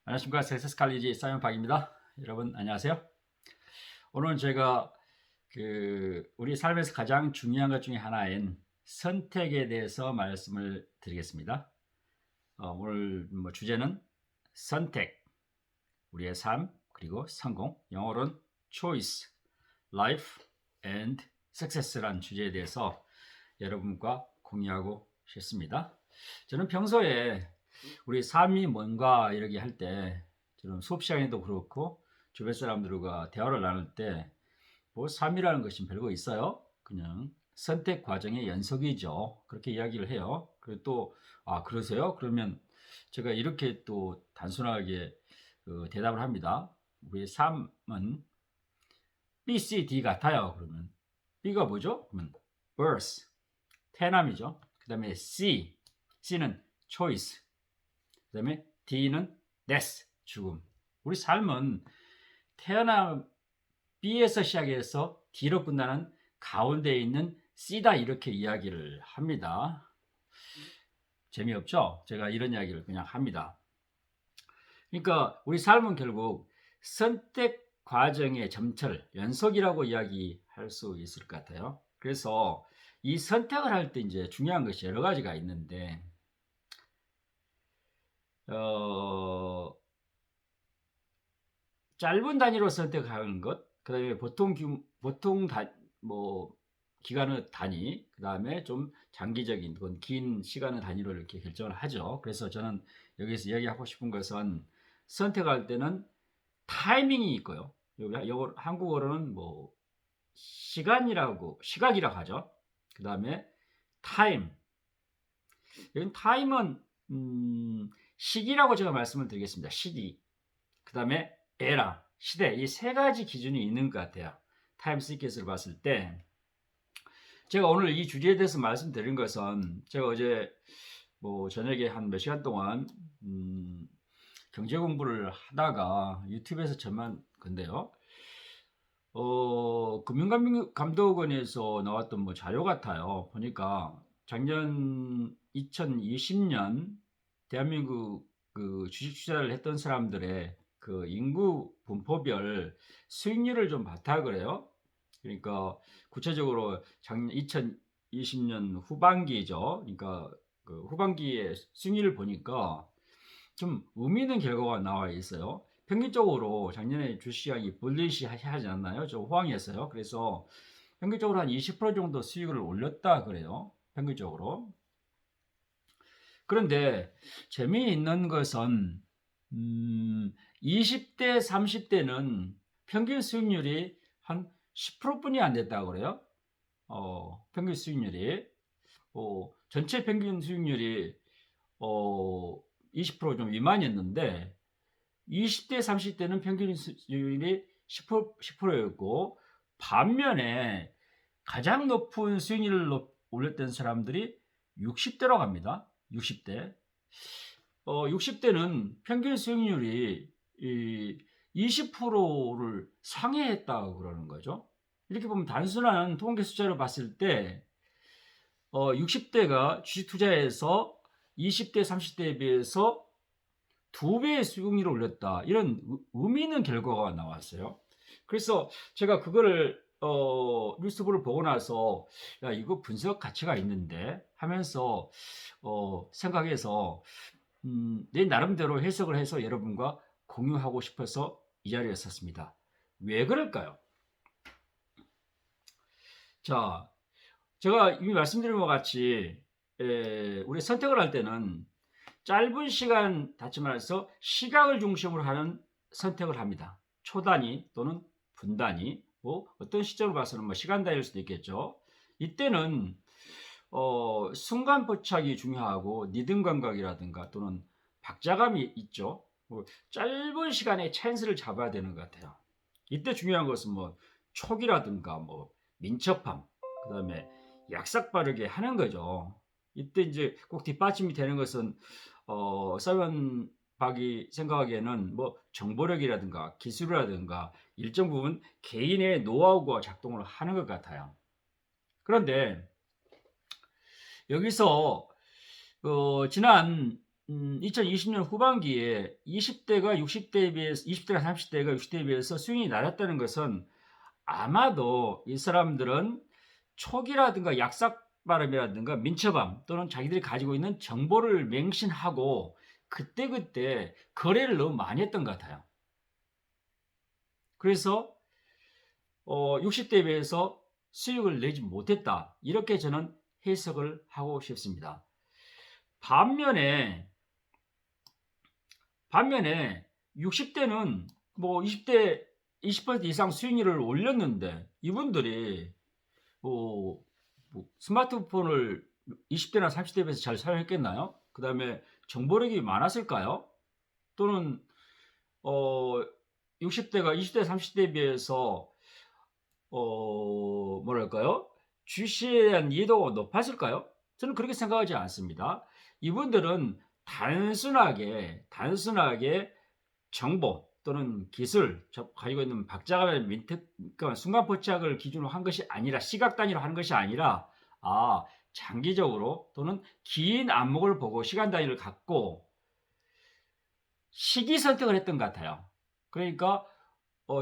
안녕하십니까. 세세스 칼리지 사이먼 박입니다. 여러분 안녕하세요. 오늘은 제가 우리 삶에서 가장 중요한 것 중에 하나인 선택에 대해서 말씀을 드리겠습니다. 오늘 주제는 선택, 우리의 삶 그리고 성공, 영어로는 choice, life and success라는 주제에 대해서 여러분과 공유하고 싶습니다. 저는 평소에 우리 삶이 뭔가 이렇게 할 때 저는 수업 시간에도 그렇고 주변 사람들과 대화를 나눌 때 뭐 삶이라는 것이 별거 있어요? 그냥 선택 과정의 연속이죠. 그렇게 이야기를 해요. 그리고 또 그러세요? 그러면 제가 이렇게 또 단순하게 대답을 합니다. 우리의 삶은 B, C, D 같아요. 그러면 B가 뭐죠? 그러면 birth, 태어남이죠. 그 다음에 C는 choice, 그 다음에 D는 death, 죽음. 우리 삶은 태어나 B에서 시작해서 D로 끝나는 가운데에 있는 C다, 이렇게 이야기를 합니다. 재미없죠? 제가 이런 이야기를 그냥 합니다. 그러니까 우리 삶은 결국 선택 과정의 점철, 연속이라고 이야기할 수 있을 것 같아요. 그래서 이 선택을 할 때 이제 중요한 것이 여러 가지가 있는데, 짧은 단위로 선택하는 것, 그 다음에 기간의 단위, 그 다음에 좀 장기적인, 긴 시간의 단위로 이렇게 결정을 하죠. 그래서 저는 여기서 이야기하고 싶은 것은 선택할 때는 타이밍이 있고요. 한국어로는 시각이라고 하죠. 그 다음에 타임. 여기 타임은 시기라고 제가 말씀을 드리겠습니다. 시기. 그 다음에 에라, 시대, 이 세 가지 기준이 있는 것 같아요. 타임 시켓을 봤을 때 제가 오늘 이 주제에 대해서 말씀드린 것은 제가 어제 저녁에 한 몇 시간 동안 경제 공부를 하다가 유튜브에서 전한 건데요. 금융감독원에서 나왔던 자료 같아요. 보니까 작년 2020년 대한민국 주식 투자를 했던 사람들의 인구 분포별 수익률을 좀 바탕을 해요. 그러니까 구체적으로 작년 2020년 후반기죠. 그러니까 후반기에 수익률을 보니까 좀 의미 있는 결과가 나와 있어요. 평균적으로 작년에 주식시장이 불리시 하지 않나요? 좀 호황이었어요. 그래서 평균적으로 한 20% 정도 수익을 올렸다 그래요. 평균적으로. 그런데 재미있는 것은 20대, 30대는 평균 수익률이 한 10%뿐이 안 됐다고 그래요. 평균 수익률이. 전체 평균 수익률이 20%좀 미만이었는데 20대, 30대는 평균 수익률이 10%였고 반면에 가장 높은 수익률을 올렸던 사람들이 60대로 갑니다. 60대. 60대는 평균 수익률이 20%를 상회했다고 그러는 거죠. 이렇게 보면 단순한 통계 숫자로 봤을 때 60대가 주식 투자에서 20대, 30대에 비해서 2배의 수익률을 올렸다. 이런 의미 있는 결과가 나왔어요. 그래서 제가 그거를 뉴스를 보고 나서 이거 분석 가치가 있는데 하면서 생각해서 내 나름대로 해석을 해서 여러분과 공유하고 싶어서 이 자리에 섰습니다. 왜 그럴까요? 자, 제가 이미 말씀드린 것 같이 우리 선택을 할 때는 짧은 시간, 다시 말해서 시각을 중심으로 하는 선택을 합니다. 초단위 또는 분단위, 어떤 시점으로 봐서는 시간 단위일 수도 있겠죠. 이때는 순간 포착이 중요하고 리듬 감각이라든가 또는 박자감이 있죠. 짧은 시간에 찬스를 잡아야 되는 것 같아요. 이때 중요한 것은 촉이라든가 민첩함, 그 다음에 약삭 빠르게 하는 거죠. 이때 이제 꼭 뒷받침이 되는 것은 사이먼 박이 생각하기에는 정보력이라든가 기술이라든가 일정 부분 개인의 노하우가 작동을 하는 것 같아요. 그런데 여기서 지난 2020년 후반기에 20대가 60대에 비해서 20대가 30대가 60대에 비해서 수익이 낮았다는 것은 아마도 이 사람들은 촉이라든가 약삭 발음이라든가 민처방 또는 자기들이 가지고 있는 정보를 맹신하고 그때그때 거래를 너무 많이 했던 것 같아요. 그래서 60대에 비해서 수익을 내지 못했다. 이렇게 저는 해석을 하고 싶습니다. 반면에 60대는 뭐 20대 20% 이상 수익률을 올렸는데 이분들이 뭐 스마트폰을 20대나 30대에 비해서 잘 사용했겠나요? 그 다음에 정보력이 많았을까요? 또는 60대가 20대 30대에 비해서 뭐랄까요? 주식에 대한 이해도가 높았을까요? 저는 그렇게 생각하지 않습니다. 이분들은 단순하게 정보 또는 기술 가지고 있는 박자감의 그러니까 순간 포착을 기준으로 한 것이 아니라 시각 단위로 하는 것이 아니라 장기적으로 또는 긴 안목을 보고 시간 단위를 갖고 시기 선택을 했던 것 같아요. 그러니까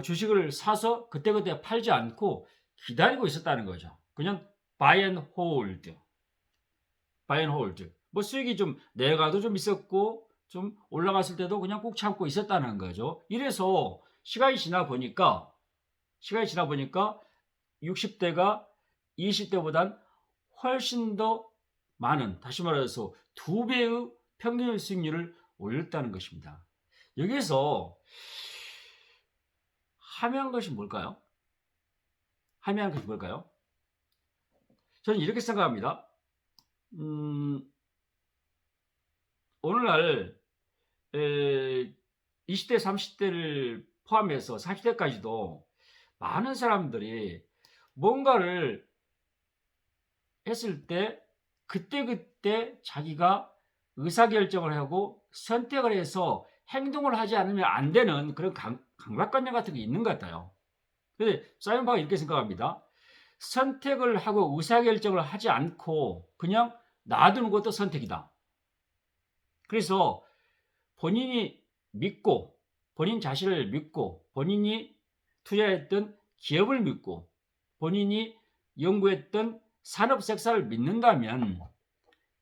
주식을 사서 그때그때 팔지 않고 기다리고 있었다는 거죠. 그냥 buy and hold. 뭐 수익이 좀 내려가도 좀 있었고 좀 올라갔을 때도 그냥 꾹 참고 있었다는 거죠. 이래서 시간이 지나 보니까 60대가 20대보단 훨씬 더 많은, 다시 말해서 2배의 평균 수익률을 올렸다는 것입니다. 여기에서 함의한 것이 뭘까요? 저는 이렇게 생각합니다. 오늘날 20대, 30대를 포함해서 40대까지도 많은 사람들이 뭔가를 했을 때 그때그때 자기가 의사결정을 하고 선택을 해서 행동을 하지 않으면 안 되는 그런 강박관념 같은 게 있는 것 같아요. 근데 사이먼 이렇게 생각합니다. 선택을 하고 의사결정을 하지 않고 그냥 놔두는 것도 선택이다. 그래서 본인이 믿고 본인 자신을 믿고 본인이 투자했던 기업을 믿고 본인이 연구했던 산업 섹터를 믿는다면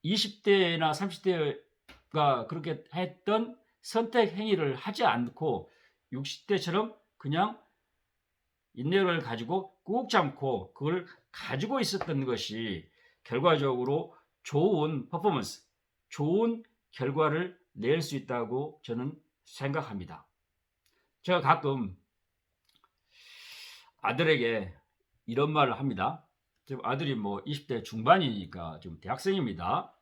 20대나 30대가 그렇게 했던 선택 행위를 하지 않고 60대처럼 그냥 인내를 가지고 꾹 참고 그걸 가지고 있었던 것이 결과적으로 좋은 퍼포먼스, 좋은 결과를 낼 수 있다고 저는 생각합니다. 제가 가끔 아들에게 이런 말을 합니다. 지금 아들이 뭐 20대 중반이니까 지금 대학생입니다.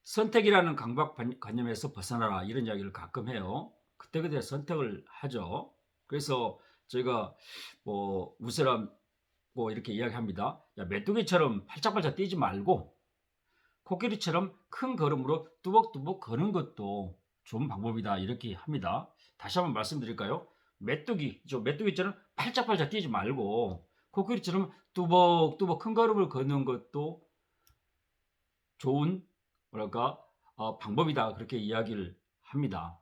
선택이라는 강박관념에서 벗어나라 이런 이야기를 가끔 해요. 그때그때 선택을 하죠. 그래서 저희가 뭐 우스람 뭐 이렇게 이야기합니다. 야, 메뚜기처럼 팔짝팔짝 뛰지 말고 코끼리처럼 큰 걸음으로 뚜벅뚜벅 거는 것도 좋은 방법이다 이렇게 합니다. 다시 한번 말씀드릴까요? 메뚜기처럼 팔짝팔짝 뛰지 말고 코끼리처럼 뚜벅뚜벅 큰 걸음을 걷는 것도 좋은 방법이다 그렇게 이야기를 합니다.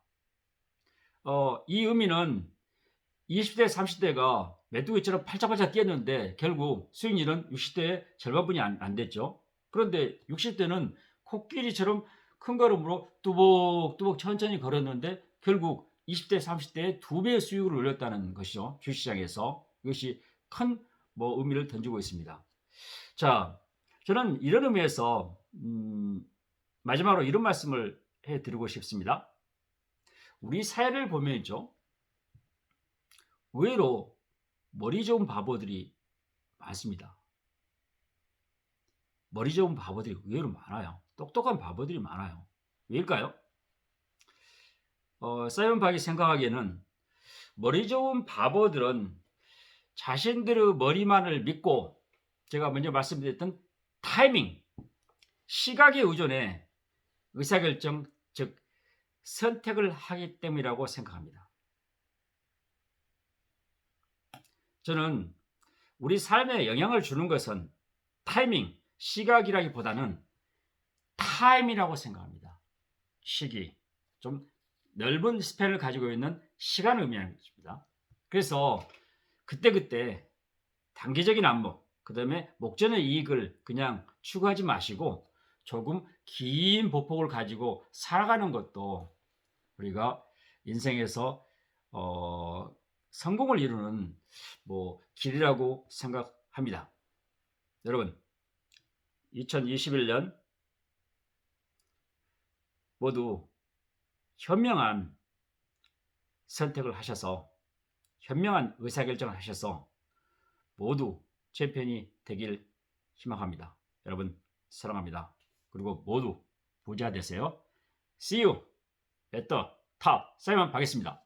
이 의미는 20대 30대가 메뚜기처럼 팔짝팔짝 뛰었는데 결국 수익률은 60대의 절반뿐이 안 됐죠. 그런데 60대는 코끼리처럼 큰 걸음으로 뚜벅뚜벅 천천히 걸었는데 결국 20대 30대의 2배의 수익을 올렸다는 것이죠. 주식시장에서. 이것이 큰 의미를 던지고 있습니다. 자, 저는 이런 의미에서 마지막으로 이런 말씀을 해드리고 싶습니다. 우리 사회를 보면요, 의외로 머리 좋은 바보들이 많습니다. 머리 좋은 바보들이 의외로 많아요. 똑똑한 바보들이 많아요. 왜일까요? 사이먼 박이 생각하기에는 머리 좋은 바보들은 자신들의 머리만을 믿고 제가 먼저 말씀드렸던 타이밍, 시각에 의존해 의사결정, 즉 선택을 하기 때문이라고 생각합니다. 저는 우리 삶에 영향을 주는 것은 타이밍, 시각이라기보다는 타임이라고 생각합니다. 시기. 좀 넓은 스팬을 가지고 있는 시간을 의미하는 것입니다. 그래서 그때그때 단기적인 안목, 그 다음에 목전의 이익을 그냥 추구하지 마시고 조금 긴 보폭을 가지고 살아가는 것도 우리가 인생에서 성공을 이루는 길이라고 생각합니다. 여러분, 2021년 모두 현명한 선택을 하셔서 현명한 의사결정을 하셔서 모두 챔피언이 되길 희망합니다. 여러분 사랑합니다. 그리고 모두 부자 되세요. See you at the top. 사이먼 박이었습니다.